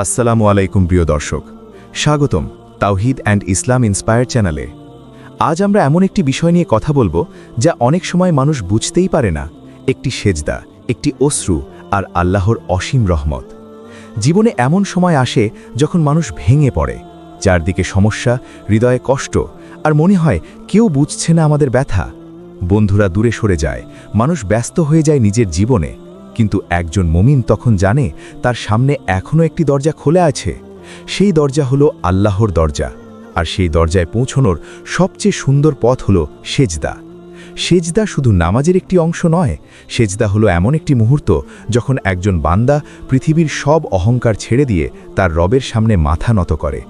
আসসালামু আলাইকুম প্রিয় দর্শক, স্বাগতম তাওহীদ অ্যান্ড ইসলাম ইন্সপায়ার চ্যানেলে। আজ আমরা এমন একটি বিষয় নিয়ে কথা বলবো যা অনেক সময় মানুষ বুঝতেই পারে না। একটি সেজদা, একটি অশ্রু আর আল্লাহর অসীম রহমত। জীবনে এমন সময় আসে যখন মানুষ ভেঙে পড়ে, চারদিকে সমস্যা, হৃদয়ে কষ্ট, আর মনে হয় কেউ বুঝছে না আমাদের ব্যথা। বন্ধুরা দূরে সরে যায়, মানুষ ব্যস্ত হয়ে যায় নিজের জীবনে, কিন্তু একজন মুমিন তখন জানে তার সামনে এখনও একটি দরজা খোলা আছে। সেই দরজা হলো আল্লাহর দরজা, আর সেই দরজায় পৌঁছনোর সবচেয়ে সুন্দর পথ হলো সেজদা। সেজদা শুধু নামাজের একটি অংশ নয়, সেজদা হলো এমন একটি মুহূর্ত যখন একজন বান্দা পৃথিবীর সব অহংকার ছেড়ে দিয়ে তার রবের সামনে মাথা নত করে।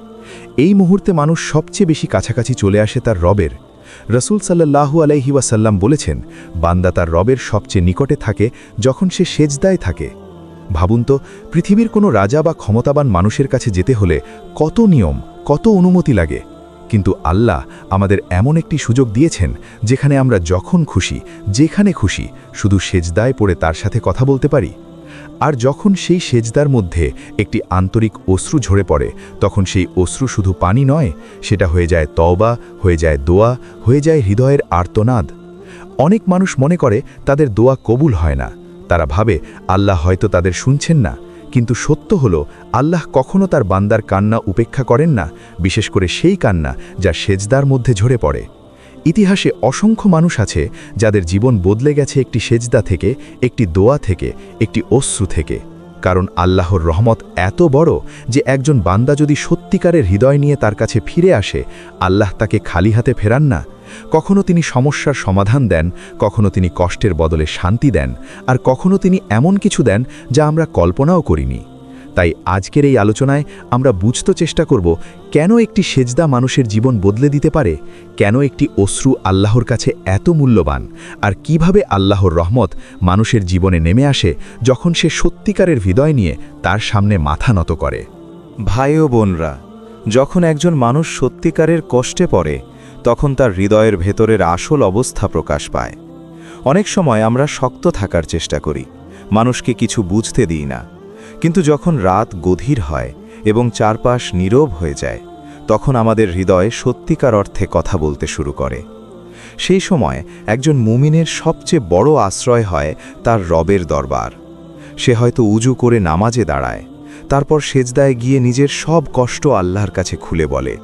এই মুহূর্তে মানুষ সবচেয়ে বেশি কাছাকাছি চলে আসে তার রবের। রসুল সাল্লাল্লাহু আলাইহি ওয়াসাল্লাম বলেছেন, বান্দা তার রবের সবচেয়ে নিকটে থাকে যখন সে সেজদায় থাকে। ভাবুন তো, পৃথিবীর কোনো রাজা বা ক্ষমতাবান মানুষের কাছে যেতে হলে কত নিয়ম, কত অনুমতি লাগে, কিন্তু আল্লাহ আমাদের এমন একটি সুযোগ দিয়েছেন যেখানে আমরা যখন খুশি, যেখানে খুশি শুধু সেজদায় পড়ে তার সাথে কথা বলতে পারি। আর যখন সেই সেজদার মধ্যে একটি আন্তরিক অশ্রু ঝরে পড়ে, তখন সেই অশ্রু শুধু পানি নয়, সেটা হয়ে যায় তওবা, হয়ে যায় দোয়া, হয়ে যায় হৃদয়ের আর্তনাদ। অনেক মানুষ মনে করে তাদের দোয়া কবুল হয় না। তারা ভাবে আল্লাহ হয়তো তাদের শুনছেন না, কিন্তু সত্য হলো আল্লাহ কখনো তার বান্দার কান্না উপেক্ষা করেন না, বিশেষ করে সেই কান্না যা সেজদার মধ্যে ঝরে পড়ে। ইতিহাসে অসংখ্য মানুষ আছে যাদের জীবন বদলে গেছে একটি সেজদা থেকে, একটি দোয়া থেকে, একটি অশ্রু থেকে। কারণ আল্লাহর রহমত এত বড় যে একজন বান্দা যদি সত্যিকারের হৃদয় নিয়ে তার কাছে ফিরে আসে, আল্লাহ তাকে খালি হাতে ফেরান না। কখনো তিনি সমস্যার সমাধান দেন, কখনো তিনি কষ্টের বদলে শান্তি দেন, আর কখনো তিনি এমন কিছু দেন যা আমরা কল্পনাও করিনি। তাই আজকের এই আলোচনায় আমরা বুঝতে চেষ্টা করব কেন একটি সেজদা মানুষের জীবন বদলে দিতে পারে, কেন একটি অশ্রু আল্লাহর কাছে এত মূল্যবান, আর কিভাবে আল্লাহর রহমত মানুষের জীবনে নেমে আসে যখন সে সত্যিকারের হৃদয় নিয়ে তার সামনে মাথা নত করে। ভাই ও বোনরা, যখন একজন মানুষ সত্যিকারের কষ্টে পড়ে, তখন তার হৃদয়ের ভেতরের আসল অবস্থা প্রকাশ পায়। অনেক সময় আমরা শক্ত থাকার চেষ্টা করি, মানুষকে কিছু বুঝতে দিই না, কিন্তু যখন রাত গভীর হয় এবং চারপাশ নীরব হয়ে যায়, তখন আমাদের হৃদয় সত্যিকার অর্থে কথা বলতে শুরু করে। সেই সময় একজন মুমিনের সবচেয়ে বড় আশ্রয় হয় তার রবের দরবার। সে হয়তো উজু করে নামাজে দাঁড়ায়, তারপর সেজদায় গিয়ে নিজের সব কষ্ট আল্লাহর কাছে খুলে বলে।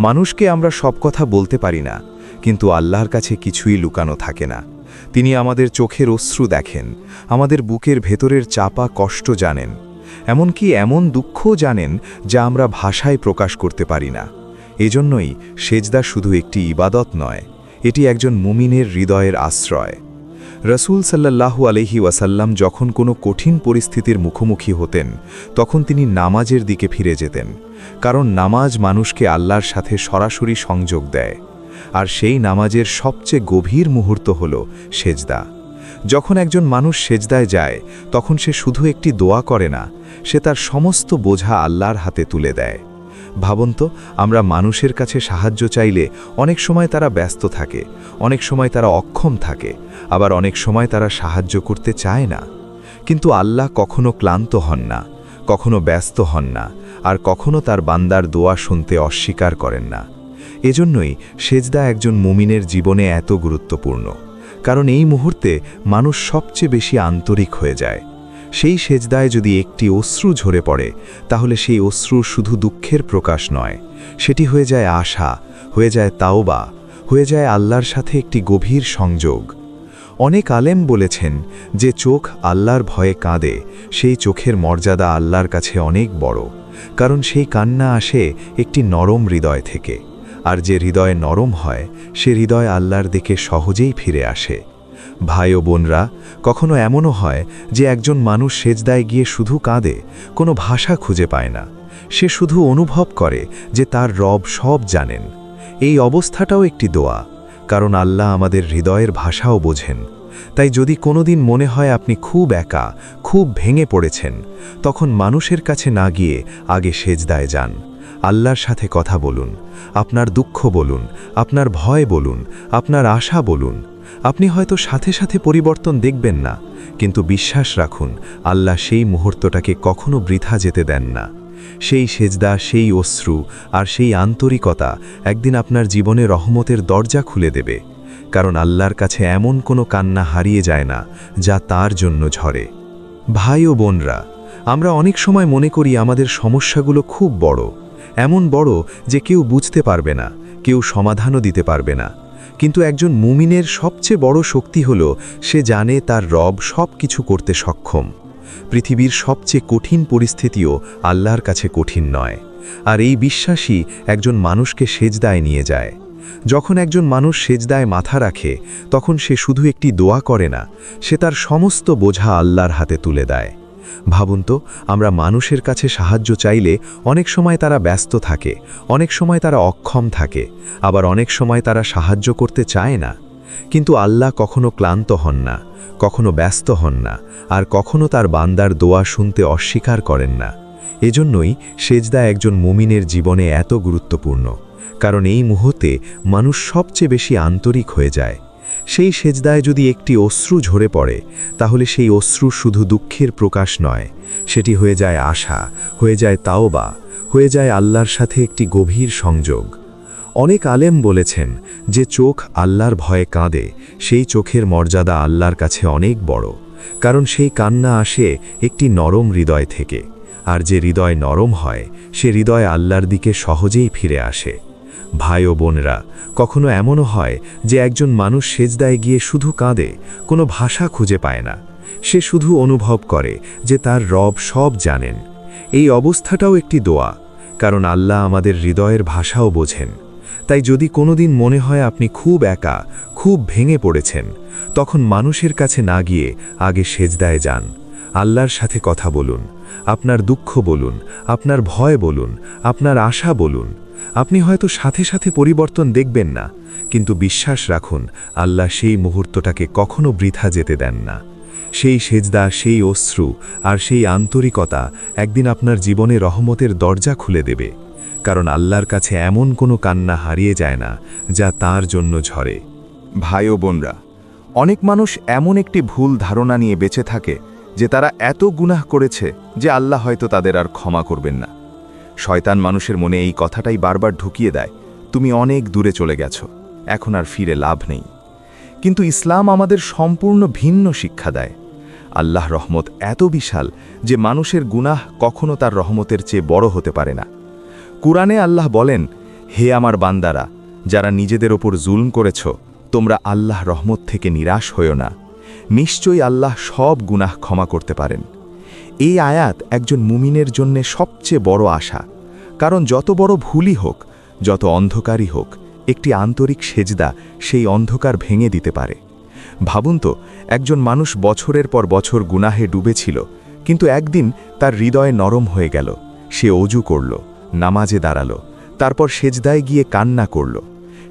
মানুষকে আমরা সব কথা বলতে পারি না, কিন্তু আল্লাহর কাছে কিছুই লুকানো থাকে না। তিনি আমাদের চোখের অশ্রু দেখেন, আমাদের বুকের ভেতরের চাপা কষ্ট জানেন, এমনকি এমন দুঃখও জানেন যা আমরা ভাষায় প্রকাশ করতে পারি না। এজন্যই সেজদা শুধু একটি ইবাদত নয়, এটি একজন মুমিনের হৃদয়ের আশ্রয়। রসুল সাল্লাল্লাহু আলাইহি ওয়াসাল্লাম যখন কোনো কঠিন পরিস্থিতির মুখোমুখি হতেন, তখন তিনি নামাজের দিকে ফিরে যেতেন, কারণ নামাজ মানুষকে আল্লাহর সাথে সরাসরি সংযোগ দেয়। আর সেই নামাজের সবচেয়ে গভীর মুহূর্ত হল সেজদা। যখন একজন মানুষ সেজদায় যায়, তখন সে শুধু একটি দোয়া করে না, সে তার সমস্ত বোঝা আল্লাহর হাতে তুলে দেয়। ভাবুন তো, আমরা মানুষের কাছে সাহায্য চাইলে অনেক সময় তারা ব্যস্ত থাকে, অনেক সময় তারা অক্ষম থাকে, আবার অনেক সময় তারা সাহায্য করতে চায় না। কিন্তু আল্লাহ কখনো ক্লান্ত হন না, কখনো ব্যস্ত হন না, আর কখনো তার বান্দার দোয়া শুনতে অস্বীকার করেন না। এজন্যই সেজদা একজন মুমিনের জীবনে এত গুরুত্বপূর্ণ, কারণ এই মুহূর্তে মানুষ সবচেয়ে বেশি আন্তরিক হয়ে যায়। সেই সেজদায় যদি একটি অশ্রু ঝরে পড়ে, তাহলে সেই অশ্রু শুধু দুঃখের প্রকাশ নয়, সেটি হয়ে যায় আশা, হয়ে যায় তাওবা, হয়ে যায় আল্লাহর সাথে একটি গভীর সংযোগ। অনেক আলেম বলেছেন যে চোখ আল্লাহর ভয়ে কাঁদে, সেই চোখের মর্যাদা আল্লাহর কাছে অনেক বড়, কারণ সেই কান্না আসে একটি নরম হৃদয় থেকে। আর যে হৃদয় নরম হয়, সে হৃদয় আল্লাহর দিকে সহজেই ফিরে আসে। ভাই ও বোনরা, কখনো এমনও হয় যে একজন মানুষ সেজদায় গিয়ে শুধু কাঁদে, কোনো ভাষা খুঁজে পায় না, সে শুধু অনুভব করে যে তার রব সব জানেন। এই অবস্থাটাও একটি দোয়া, কারণ আল্লাহ আমাদের হৃদয়ের ভাষাও বোঝেন। তাই যদি কোনোদিন মনে হয় আপনি খুব একা, খুব ভেঙে পড়েছেন, তখন মানুষের কাছে না গিয়ে আগে সেজদায় যান, আল্লাহর সাথে কথা বলুন, আপনার দুঃখ বলুন, আপনার ভয় বলুন, আপনার আশা বলুন। আপনি হয়তো সাথে সাথে পরিবর্তন দেখবেন না, কিন্তু বিশ্বাস রাখুন, আল্লাহ সেই মুহূর্তটাকে কখনো বৃথা যেতে দেন না। সেই সেজদা, সেই অশ্রু আর সেই আন্তরিকতা একদিন আপনার জীবনে রহমতের দরজা খুলে দেবে, কারণ আল্লাহর কাছে এমন কোনো কান্না হারিয়ে যায় না যা তার জন্য ঝরে। ভাই ও বোনরা, আমরা অনেক সময় মনে করি আমাদের সমস্যাগুলো খুব বড়, এমন বড় যে কেউ বুঝতে পারবে না, কেউ সমাধানও দিতে পারবে না। কিন্তু একজন মুমিনের সবচেয়ে বড় শক্তি হল সে জানে তার রব সব কিছু করতে সক্ষম। পৃথিবীর সবচেয়ে কঠিন পরিস্থিতিও আল্লাহর কাছে কঠিন নয়। আর এই বিশ্বাসই একজন মানুষকে সেজদায় নিয়ে যায়। যখন একজন মানুষ সেজদায় মাথা রাখে, তখন সে শুধু একটি দোয়া করে না, সে তার সমস্ত বোঝা আল্লাহর হাতে তুলে দেয়। ভাবুন তো, আমরা মানুষের কাছে সাহায্য চাইলে অনেক সময় তারা ব্যস্ত থাকে, অনেক সময় তারা অক্ষম থাকে, আবার অনেক সময় তারা সাহায্য করতে চায় না। কিন্তু আল্লাহ কখনো ক্লান্ত হন না, কখনো ব্যস্ত হন না, আর কখনো তার বান্দার দোয়া শুনতে অস্বীকার করেন না। এজন্যই সেজদা একজন মুমিনের জীবনে এত গুরুত্বপূর্ণ, কারণ এই মুহূর্তে মানুষ সবচেয়ে বেশি আন্তরিক হয়ে যায়। সেই সেজদায় যদি একটি অশ্রু ঝরে পড়ে, তাহলে সেই অশ্রু শুধু দুঃখের প্রকাশ নয়, সেটি হয়ে যায় আশা, হয়ে যায় তাওবা, হয়ে যায় আল্লাহর সাথে একটি গভীর সংযোগ। অনেক আলেম বলেছেন যে চোখ আল্লাহর ভয়ে কাঁদে, সেই চোখের মর্যাদা আল্লাহর কাছে অনেক বড়, কারণ সেই কান্না আসে একটি নরম হৃদয় থেকে, আর যে হৃদয় নরম হয় সে হৃদয় আল্লাহর দিকে সহজেই ফিরে আসে। ভাই ও বোনরা, কখনো এমনও হয় যে একজন মানুষ সেজদায় গিয়ে শুধু কাঁদে, কোনো ভাষা খুঁজে পায় না, সে শুধু অনুভব করে যে তার রব সব জানেন। এই অবস্থাটাও একটি দোয়া, কারণ আল্লাহ আমাদের হৃদয়ের ভাষাও বোঝেন। তাই যদি কোনোদিন মনে হয় আপনি খুব একা, খুব ভেঙে পড়েছেন, তখন মানুষের কাছে না গিয়ে আগে সেজদায় যান, আল্লাহর সাথে কথা বলুন, আপনার দুঃখ বলুন, আপনার ভয় বলুন, আপনার আশা বলুন। আপনি হয়তো সাথে সাথে পরিবর্তন দেখবেন না, কিন্তু বিশ্বাস রাখুন, আল্লাহ সেই মুহূর্তটাকে কখনো বৃথা যেতে দেন না। সেই সেজদা, সেই অশ্রু আর সেই আন্তরিকতা একদিন আপনার জীবনে রহমতের দরজা খুলে দেবে, কারণ আল্লাহর কাছে এমন কোনো কান্না হারিয়ে যায় না যা তার জন্য ঝরে। ভাই ও বোনরা, অনেক মানুষ এমন একটি ভুল ধারণা নিয়ে বেঁচে থাকে যে তারা এত গুনাহ করেছে যে আল্লাহ হয়তো তাদের আর ক্ষমা করবেন না। শয়তান মানুষের মনে এই কথাটাই বারবার ঢুকিয়ে দেয়, তুমি অনেক দূরে চলে গেছো, এখন আর ফিরে লাভ নেই। কিন্তু ইসলাম আমাদের সম্পূর্ণ ভিন্ন শিক্ষা দেয়। আল্লাহ রহমত এত বিশাল যে মানুষের গুনাহ কখনো তার রহমতের চেয়ে বড় হতে পারে না। কুরআনে আল্লাহ বলেন, হে আমার বান্দারা, যারা নিজেদের ওপর জুলম করেছ, তোমরা আল্লাহ রহমত থেকে নিরাশ হইও না, নিশ্চয়ই আল্লাহ সব গুনাহ ক্ষমা করতে পারেন। এই আয়াত একজন মুমিনের জন্য সবচেয়ে বড় আশা, কারণ যত বড় ভুলই হোক, যত অন্ধকারই হোক, একটি আন্তরিক সেজদা সেই অন্ধকার ভেঙে দিতে পারে। ভাবুন তো, একজন মানুষ বছরের পর বছর গুনাহে ডুবেছিল, কিন্তু একদিন তার হৃদয় নরম হয়ে গেল, সে অজু করল, নামাজে দাঁড়ালো, তারপর সেজদায় গিয়ে কান্না করল।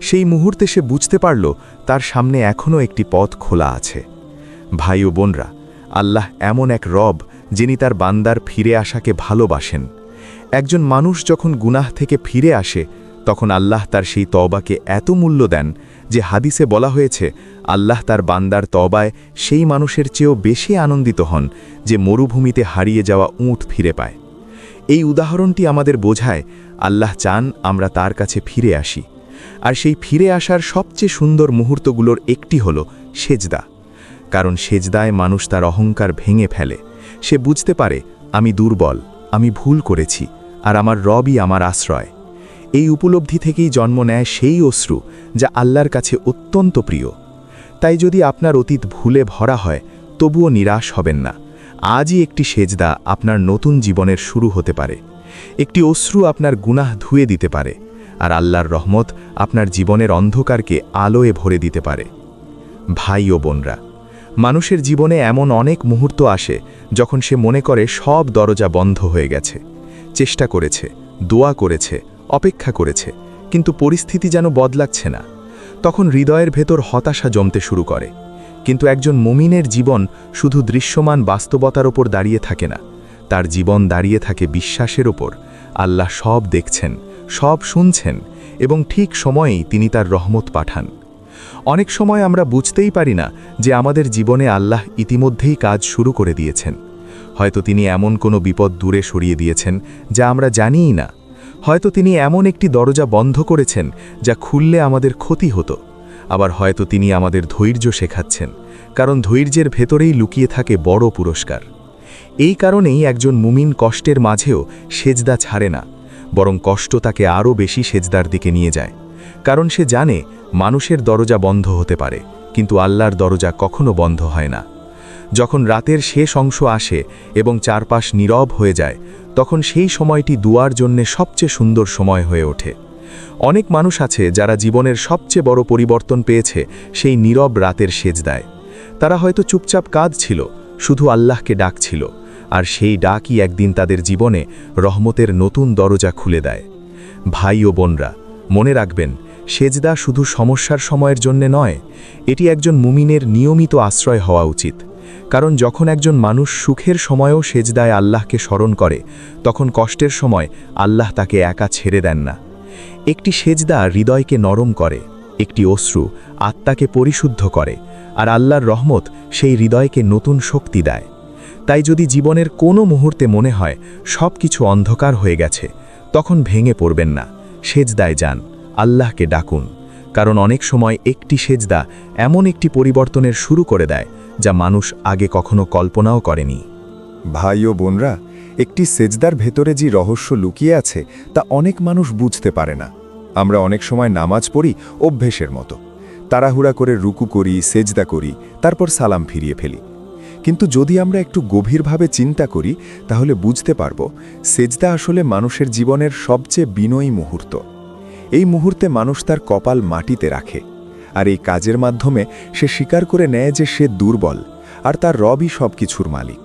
সেই মুহূর্তে সে বুঝতে পারল তার সামনে এখনও একটি পথ খোলা আছে। ভাই ও বোনরা, আল্লাহ এমন এক রব যিনি তার বান্দার ফিরে আসাকে ভালোবাসেন। একজন মানুষ যখন গুনাহ থেকে ফিরে আসে, তখন আল্লাহ তার সেই তওবাকে এত মূল্য দেন যে হাদিসে বলা হয়েছে, আল্লাহ তার বান্দার তওবায় সেই মানুষের চেয়েও বেশি আনন্দিত হন যে মরুভূমিতে হারিয়ে যাওয়া উট ফিরে পায়। এই উদাহরণটি আমাদের বোঝায় আল্লাহ চান আমরা তার কাছে ফিরে আসি। আর সেই ফিরে আসার সবচেয়ে সুন্দর মুহূর্তগুলোর একটি হল সেজদা, কারণ সেজদায় মানুষ তার অহংকার ভেঙে ফেলে। সে বুঝতে পারে, আমি দুর্বল, আমি ভুল করেছি, আর আমার রবই আমার আশ্রয়। এই উপলব্ধি থেকেই জন্ম নেয় সেই অশ্রু যা আল্লাহর কাছে অত্যন্ত প্রিয়। তাই যদি আপনার অতীত ভুলে ভরা হয়, তবুও নিরাশ হবেন না। আজই একটি সেজদা আপনার নতুন জীবনের শুরু হতে পারে। একটি অশ্রু আপনার গুনাহ ধুয়ে দিতে পারে, আর আল্লাহর রহমত আপনার জীবনের অন্ধকারকে আলোয় ভরে দিতে পারে। ভাই ও বোনরা, মানুষের জীবনে এমন অনেক মুহূর্ত আসে যখন সে মনে করে সব দরজা বন্ধ হয়ে গেছে। চেষ্টা করেছে, দোয়া করেছে, অপেক্ষা করেছে, কিন্তু পরিস্থিতি যেন বদলাচ্ছে না। তখন হৃদয়ের ভেতর হতাশা জমতে শুরু করে। কিন্তু একজন মুমিনের জীবন শুধু দৃশ্যমান বাস্তবতার ওপর দাঁড়িয়ে থাকে না, তার জীবন দাঁড়িয়ে থাকে বিশ্বাসের ওপর। আল্লাহ সব দেখছেন, সব শুনছেন, এবং ঠিক সময়েই তিনি তার রহমত পাঠান। অনেক সময় আমরা বুঝতেই পারি না যে আমাদের জীবনে আল্লাহ ইতিমধ্যেই কাজ শুরু করে দিয়েছেন। হয়তো তিনি এমন কোনো বিপদ দূরে সরিয়ে দিয়েছেন যা আমরা জানিই না। হয়তো তিনি এমন একটি দরজা বন্ধ করেছেন যা খুললে আমাদের ক্ষতি হতো। আবার হয়তো তিনি আমাদের ধৈর্য শেখাচ্ছেন, কারণ ধৈর্যের ভেতরেই লুকিয়ে থাকে বড় পুরস্কার। এই কারণেই একজন মুমিন কষ্টের মাঝেও সেজদা ছাড়ে না, বরং কষ্ট তাকে আরও বেশি সেজদার দিকে নিয়ে যায়। কারণ সে জানে মানুষের দরজা বন্ধ হতে পারে, কিন্তু আল্লাহর দরজা কখনো বন্ধ হয় না। যখন রাতের শেষ অংশ আসে এবং চারপাশ নীরব হয়ে যায়, তখন সেই সময়টি দুয়ার জন্যে সবচেয়ে সুন্দর সময় হয়ে ওঠে। অনেক মানুষ আছে যারা জীবনের সবচেয়ে বড় পরিবর্তন পেয়েছে সেই নীরব রাতের সেজদায়। তারা হয়তো চুপচাপ কাঁদছিল, শুধু আল্লাহকে ডাকছিল, আর সেই ডাকই একদিন তাদের জীবনে রহমতের নতুন দরজা খুলে দেয়। ভাই ও বোনরা, মনে রাখবেন, সেজদা শুধু সমস্যার সময়ের জন্যে নয়, এটি একজন মুমিনের নিয়মিত আশ্রয় হওয়া উচিত। কারণ যখন একজন মানুষ সুখের সময়ও সেজদায় আল্লাহকে স্মরণ করে, তখন কষ্টের সময় আল্লাহ তাকে একা ছেড়ে দেন না। একটি সেজদা হৃদয়কে নরম করে, একটি অশ্রু আত্মাকে পরিশুদ্ধ করে, আর আল্লাহর রহমত সেই হৃদয়কে নতুন শক্তি দেয়। তাই যদি জীবনের কোনো মুহূর্তে মনে হয় সব কিছু অন্ধকার হয়ে গেছে, তখন ভেঙে পড়বেন না, সেজদায় যান, আল্লাহকে ডাকুন। কারণ অনেক সময় একটি সেজদা এমন একটি পরিবর্তনের শুরু করে দেয় যা মানুষ আগে কখনো কল্পনাও করেনি। ভাই ও বোনরা, একটি সেজদার ভেতরে যে রহস্য লুকিয়ে আছে তা অনেক মানুষ বুঝতে পারে না। আমরা অনেক সময় নামাজ পড়ি অভ্যেসের মতো, তাড়াহুড়া করে রুকু করি, সেজদা করি, তারপর সালাম ফিরিয়ে ফেলি। কিন্তু যদি আমরা একটু গভীরভাবে চিন্তা করি, তাহলে বুঝতে পারব সেজদা আসলে মানুষের জীবনের সবচেয়ে বিনয়ী মুহূর্ত। এই মুহূর্তে মানুষ তার কপাল মাটিতে রাখে, আর এই কাজের মাধ্যমে সে স্বীকার করে নেয় যে সে দুর্বল, আর তার রবই সব কিছুর মালিক।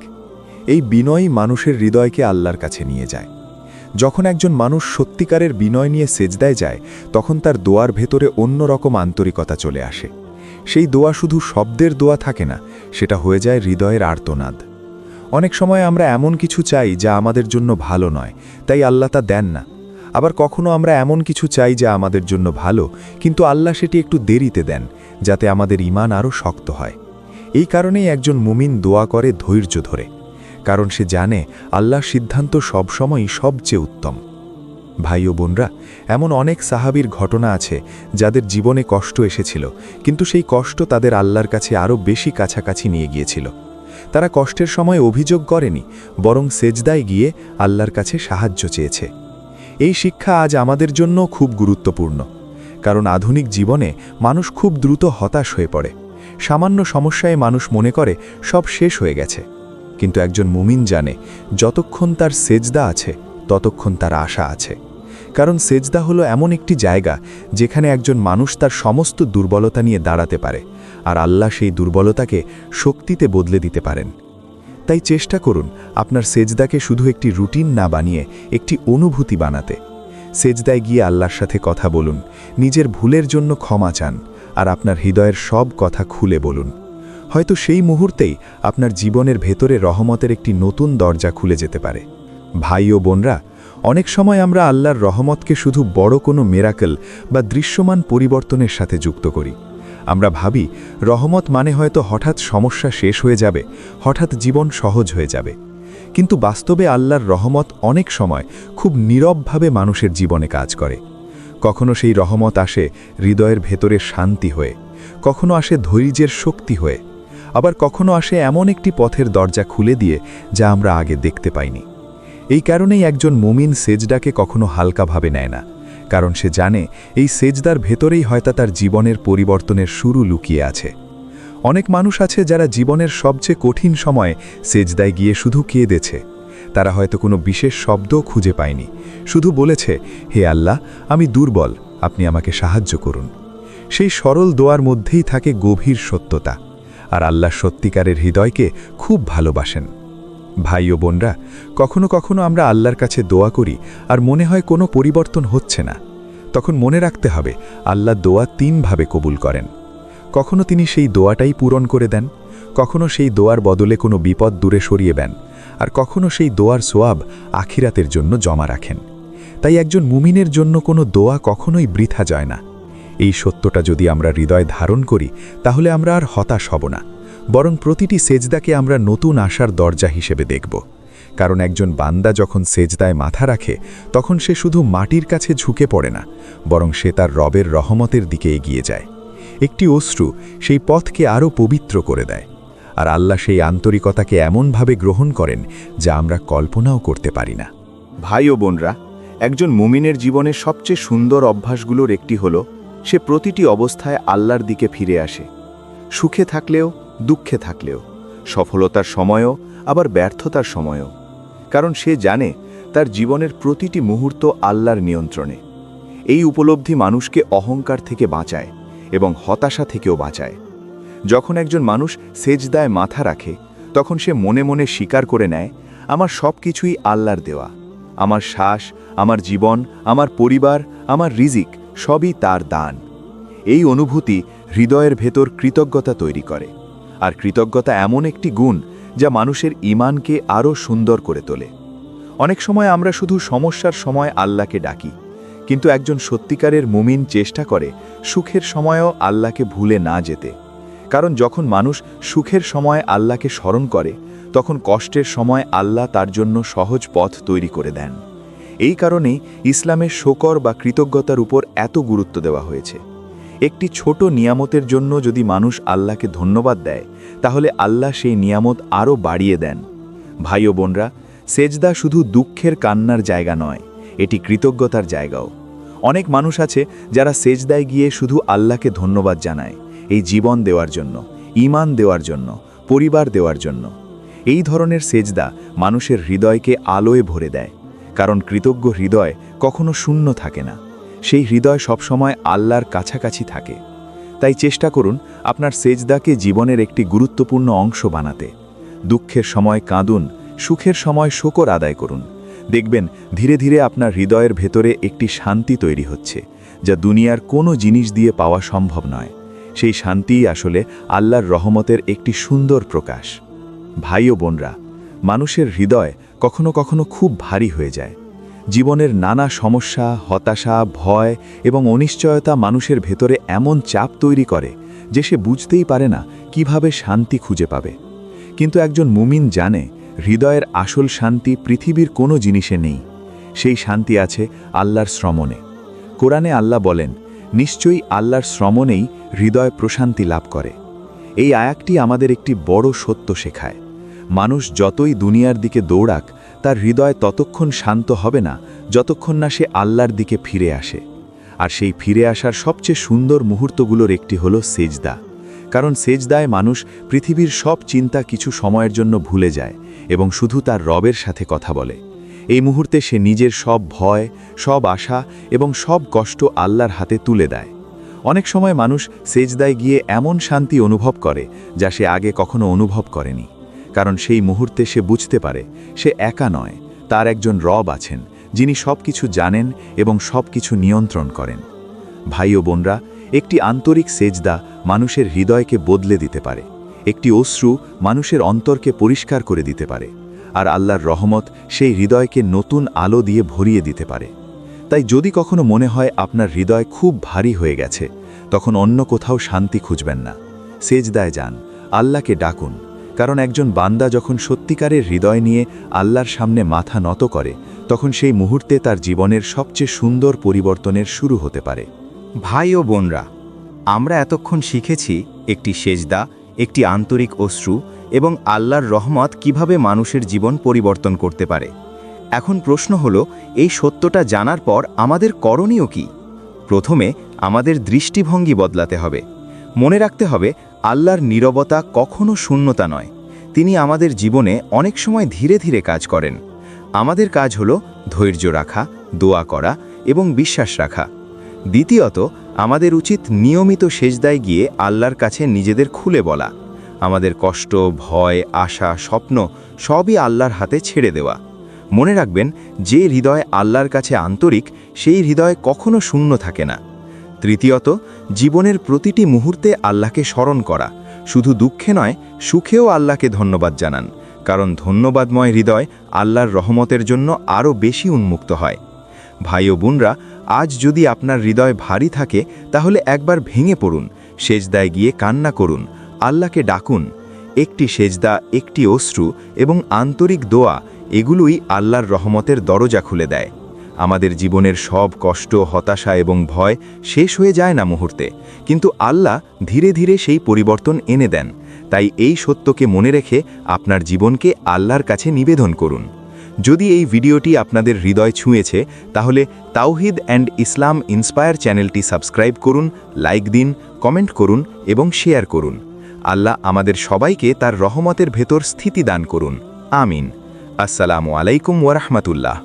এই বিনয়ী মানুষের হৃদয়কে আল্লাহর কাছে নিয়ে যায়। যখন একজন মানুষ সত্যিকারের বিনয় নিয়ে সেজদায় যায়, তখন তার দোয়ার ভেতরে অন্যরকম আন্তরিকতা চলে আসে। সেই দোয়া শুধু শব্দের দোয়া থাকে না, সেটা হয়ে যায় হৃদয়ের আর্তনাদ। অনেক সময় আমরা এমন কিছু চাই যা আমাদের জন্য ভালো নয়, তাই আল্লাহ তা দেন না। আবার কখনো আমরা এমন কিছু চাই যা আমাদের জন্য ভালো, কিন্তু আল্লাহ সেটি একটু দেরিতে দেন, যাতে আমাদের ঈমান আরও শক্ত হয়। এই কারণেই একজন মুমিন দোয়া করে ধৈর্য ধরে, কারণ সে জানে আল্লাহর সিদ্ধান্ত সবসময়ই সবচেয়ে উত্তম। ভাই ও বোনরা, এমন অনেক সাহাবীর ঘটনা আছে যাদের জীবনে কষ্ট এসেছিল, কিন্তু সেই কষ্ট তাদের আল্লাহর কাছে আরও বেশি কাছাকাছি নিয়ে গিয়েছিল। তারা কষ্টের সময় অভিযোগ করেনি, বরং সেজদায় গিয়ে আল্লাহর কাছে সাহায্য চেয়েছে। এই শিক্ষা আজ আমাদের জন্য খুব গুরুত্বপূর্ণ, কারণ আধুনিক জীবনে মানুষ খুব দ্রুত হতাশ হয়ে পড়ে। সামান্য সমস্যায় মানুষ মনে করে সব শেষ হয়ে গেছে। কিন্তু একজন মুমিন জানে, যতক্ষণ তার সেজদা আছে ততক্ষণ তার আশা আছে। কারণ সেজদা হলো এমন একটি জায়গা যেখানে একজন মানুষ তার সমস্ত দুর্বলতা নিয়ে দাঁড়াতে পারে, আর আল্লাহ সেই দুর্বলতাকে শক্তিতে বদলে দিতে পারেন। তাই চেষ্টা করুন আপনার সেজদাকে শুধু একটি রুটিন না বানিয়ে একটি অনুভূতি বানাতে। সেজদায় গিয়ে আল্লাহর সাথে কথা বলুন, নিজের ভুলের জন্য ক্ষমা চান, আর আপনার হৃদয়ের সব কথা খুলে বলুন। হয়তো সেই মুহূর্তেই আপনার জীবনের ভেতরে রহমতের একটি নতুন দরজা খুলে যেতে পারে। ভাই ও বোনরা, অনেক সময় আমরা আল্লাহর রহমতকে শুধু বড় কোনো মিরাকল বা দৃশ্যমান পরিবর্তনের সাথে যুক্ত করি। আমরা ভাবি রহমত মানে হয়তো হঠাৎ সমস্যা শেষ হয়ে যাবে, হঠাৎ জীবন সহজ হয়ে যাবে। কিন্তু বাস্তবে আল্লাহর রহমত অনেক সময় খুব নীরবভাবে মানুষের জীবনে কাজ করে। কখনো সেই রহমত আসে হৃদয়ের ভেতরে শান্তি হয়ে, কখনো আসে ধৈর্যের শক্তি হয়ে, আবার কখনো আসে এমন একটি পথের দরজা খুলে দিয়ে যা আমরা আগে দেখতে পাইনি। এই কারণেই একজন মুমিন সেজদাকে কখনো হালকাভাবে নেয় না, কারণ সে জানে এই সেজদার ভেতরেই হয়তো তার জীবনের পরিবর্তনের শুরু লুকিয়ে আছে। অনেক মানুষ আছে যারা জীবনের সবচেয়ে কঠিন সময়ে সেজদায় গিয়ে শুধু কেঁদেছে। তারা হয়তো কোনো বিশেষ শব্দও খুঁজে পায়নি, শুধু বলেছে, হে আল্লাহ, আমি দুর্বল, আপনি আমাকে সাহায্য করুন। সেই সরল দোয়ার মধ্যেই থাকে গভীর সত্যতা, আর আল্লাহ সত্যিকারের হৃদয়কে খুব ভালোবাসেন। ভাই ও বোনরা, কখনো কখনো আমরা আল্লাহর কাছে দোয়া করি আর মনে হয় কোনো পরিবর্তন হচ্ছে না। তখন মনে রাখতে হবে আল্লাহ দোয়া তিনভাবে কবুল করেন। কখনো তিনি সেই দোয়াটাই পূরণ করে দেন, কখনো সেই দোয়ার বদলে কোনো বিপদ দূরে সরিয়ে দেন, আর কখনো সেই দোয়ার সোয়াব আখিরাতের জন্য জমা রাখেন। তাই একজন মুমিনের জন্য কোনো দোয়া কখনোই বৃথা যায় না। এই সত্যটা যদি আমরা হৃদয়ে ধারণ করি, তাহলে আমরা আর হতাশ হব না, বরং প্রতিটি সেজদাকে আমরা নতুন আশার দরজা হিসেবে দেখব। কারণ একজন বান্দা যখন সেজদায় মাথা রাখে তখন সে শুধু মাটির কাছে ঝুঁকে পড়ে না, বরং সে তার রবের রহমতের দিকে এগিয়ে যায়। একটি অশ্রু সেই পথকে আরও পবিত্র করে দেয়, আর আল্লাহ সেই আন্তরিকতাকে এমনভাবে গ্রহণ করেন যা আমরা কল্পনাও করতে পারি না। ভাই ও বোনরা, একজন মুমিনের জীবনের সবচেয়ে সুন্দর অভ্যাসগুলোর একটি হলো সে প্রতিটি অবস্থায় আল্লাহর দিকে ফিরে আসে। সুখে থাকলেও, দুঃখে থাকলেও, সফলতার সময়ও আবার ব্যর্থতার সময়ও। কারণ সে জানে তার জীবনের প্রতিটি মুহূর্ত আল্লাহর নিয়ন্ত্রণে। এই উপলব্ধি মানুষকে অহংকার থেকে বাঁচায় এবং হতাশা থেকেও বাঁচায়। যখন একজন মানুষ সেজদায় মাথা রাখে তখন সে মনে মনে স্বীকার করে নেয়, আমার সব কিছুই আল্লাহর দেওয়া। আমার শ্বাস, আমার জীবন, আমার পরিবার, আমার রিজিক সবই তার দান। এই অনুভূতি হৃদয়ের ভেতর কৃতজ্ঞতা তৈরি করে, আর কৃতজ্ঞতা এমন একটি গুণ যা মানুষের ঈমানকে আরও সুন্দর করে তোলে। অনেক সময় আমরা শুধু সমস্যার সময় আল্লাহকে ডাকি, কিন্তু একজন সত্যিকারের মুমিন চেষ্টা করে সুখের সময়ও আল্লাহকে ভুলে না যেতে। কারণ যখন মানুষ সুখের সময় আল্লাহকে স্মরণ করে তখন কষ্টের সময় আল্লাহ তার জন্য সহজ পথ তৈরি করে দেন। এই কারণেই ইসলামের শকর বা কৃতজ্ঞতার উপর এত গুরুত্ব দেওয়া হয়েছে। একটি ছোট নিয়ামতের জন্য যদি মানুষ আল্লাহকে ধন্যবাদ দেয় তাহলে আল্লাহ সেই নিয়ামত আরও বাড়িয়ে দেন। ভাই ও বোনরা, সেজদা শুধু দুঃখের কান্নার জায়গা নয়, এটি কৃতজ্ঞতার জায়গাও। অনেক মানুষ আছে যারা সেজদায় গিয়ে শুধু আল্লাহকে ধন্যবাদ জানায়, এই জীবন দেওয়ার জন্য, ঈমান দেওয়ার জন্য, পরিবার দেওয়ার জন্য। এই ধরনের সেজদা মানুষের হৃদয়কে আলোয় ভরে দেয়, কারণ কৃতজ্ঞ হৃদয় কখনো শূন্য থাকে না। সেই হৃদয় সবসময় আল্লাহর কাছাকাছি থাকে। তাই চেষ্টা করুন আপনার সেজদাকে জীবনের একটি গুরুত্বপূর্ণ অংশ বানাতে। দুঃখের সময় কাঁদুন, সুখের সময় শকর আদায় করুন। দেখবেন ধীরে ধীরে আপনার হৃদয়ের ভেতরে একটি শান্তি তৈরি হচ্ছে, যা দুনিয়ার কোনো জিনিস দিয়ে পাওয়া সম্ভব নয়। সেই শান্তিই আসলে আল্লাহর রহমতের একটি সুন্দর প্রকাশ। ভাই ও বোনরা, মানুষের হৃদয় কখনো কখনো খুব ভারী হয়ে যায়। জীবনের নানা সমস্যা, হতাশা, ভয় এবং অনিশ্চয়তা মানুষের ভেতরে এমন চাপ তৈরি করে যে সে বুঝতেই পারে না কিভাবে শান্তি খুঁজে পাবে। কিন্তু একজন মুমিন জানে হৃদয়ের আসল শান্তি পৃথিবীর কোনো জিনিসে নেই। সেই শান্তি আছে আল্লাহর শ্রমণে। কোরআনে আল্লাহ বলেন, নিশ্চয়ই আল্লাহর শ্রমণেই হৃদয় প্রশান্তি লাভ করে। এই আয়াতটি আমাদের একটি বড় সত্য শেখায়। মানুষ যতই দুনিয়ার দিকে দৌড়াক, তার হৃদয় ততক্ষণ শান্ত হবে না যতক্ষণ না সে আল্লাহর দিকে ফিরে আসে। আর সেই ফিরে আসার সবচেয়ে সুন্দর মুহূর্তগুলোর একটি হলো সেজদা। কারণ সেজদায় মানুষ পৃথিবীর সব চিন্তা কিছু সময়ের জন্য ভুলে যায় এবং শুধু তার রবের সাথে কথা বলে। এই মুহূর্তে সে নিজের সব ভয়, সব আশা এবং সব কষ্ট আল্লাহর হাতে তুলে দেয়। অনেক সময় মানুষ সেজদায় গিয়ে এমন শান্তি অনুভব করে যা সে আগে কখনো অনুভব করেনি। কারণ সেই মুহূর্তে সে বুঝতে পারে সে একা নয়, তার একজন রব আছেন যিনি সব কিছু জানেন এবং সব কিছু নিয়ন্ত্রণ করেন। ভাই ও বোনরা, একটি আন্তরিক সেজদা মানুষের হৃদয়কে বদলে দিতে পারে। একটি অশ্রু মানুষের অন্তরকে পরিষ্কার করে দিতে পারে, আর আল্লাহর রহমত সেই হৃদয়কে নতুন আলো দিয়ে ভরিয়ে দিতে পারে। তাই যদি কখনো মনে হয় আপনার হৃদয় খুব ভারী হয়ে গেছে, তখন অন্য কোথাও শান্তি খুঁজবেন না, সেজদায় যান, আল্লাহকে ডাকুন। কারণ একজন বান্দা যখন সত্যিকারের হৃদয় নিয়ে আল্লাহর সামনে মাথা নত করে, তখন সেই মুহূর্তে তার জীবনের সবচেয়ে সুন্দর পরিবর্তনের শুরু হতে পারে। ভাই ও বোনরা, আমরা এতক্ষণ শিখেছি একটি সেজদা, একটি আন্তরিক অশ্রু এবং আল্লাহর রহমত কিভাবে মানুষের জীবন পরিবর্তন করতে পারে। এখন প্রশ্ন হলো, এই সত্যটা জানার পর আমাদের করণীয় কি? প্রথমে আমাদের দৃষ্টিভঙ্গি বদলাতে হবে। মনে রাখতে হবে, আল্লাহর নীরবতা কখনো শূন্যতা নয়। তিনি আমাদের জীবনে অনেক সময় ধীরে ধীরে কাজ করেন। আমাদের কাজ হলো ধৈর্য রাখা, দোয়া করা এবং বিশ্বাস রাখা। দ্বিতীয়ত, আমাদের উচিত নিয়মিত সেজদায় গিয়ে আল্লাহর কাছে নিজেদের খুলে বলা। আমাদের কষ্ট, ভয়, আশা, স্বপ্ন সবই আল্লাহর হাতে ছেড়ে দেওয়া। মনে রাখবেন, যে হৃদয় আল্লাহর কাছে আন্তরিক, সেই হৃদয় কখনো শূন্য থাকে না। তৃতীয়ত, জীবনের প্রতিটি মুহূর্তে আল্লাহকে স্মরণ করা। শুধু দুঃখে নয়, সুখেও আল্লাহকে ধন্যবাদ জানান, কারণ ধন্যবাদময় হৃদয় আল্লাহর রহমতের জন্য আরও বেশি উন্মুক্ত হয়। ভাই ও বোনরা, আজ যদি আপনার হৃদয় ভারী থাকে, তাহলে একবার ভেঙে পড়ুন, সেজদায় গিয়ে কান্না করুন, আল্লাহকে ডাকুন। একটি সেজদা, একটি অশ্রু এবং আন্তরিক দোয়া এগুলোই আল্লাহর রহমতের দরজা খুলে দেয়। আমাদের জীবনের সব কষ্ট, হতাশা এবং ভয় শেষ হয়ে যায় না মুহূর্তে, কিন্তু আল্লাহ ধীরে ধীরে সেই পরিবর্তন এনে দেন। তাই এই সত্যকে মনে রেখে আপনার জীবনকে আল্লাহর কাছে নিবেদন করুন। যদি এই ভিডিওটি আপনাদের হৃদয় ছুঁয়েছে, তাহলে তাওহিদ অ্যান্ড ইসলাম ইন্সপায়ার চ্যানেলটি সাবস্ক্রাইব করুন, লাইক দিন, কমেন্ট করুন এবং শেয়ার করুন। আল্লাহ আমাদের সবাইকে তার রহমতের ভেতর স্থিতি দান করুন। আমিন। আসসালামু আলাইকুম ওয়া রাহমাতুল্লাহ।